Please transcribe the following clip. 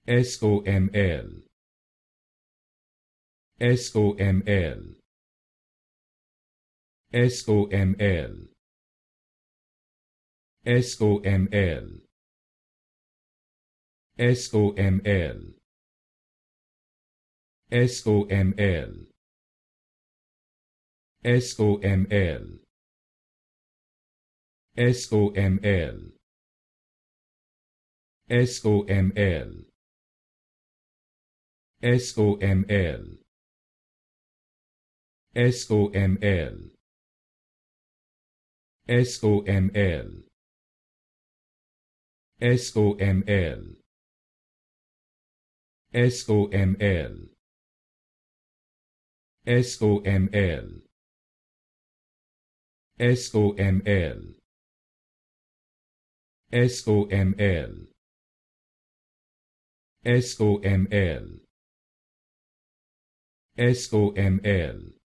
SOML, SOML, SOML, SOML, SOML, SOML, SOML, SOML, SOML, SOML, SOML, SOML, SOML, SOML, SOML, SOML, SOML, SOML, SOML,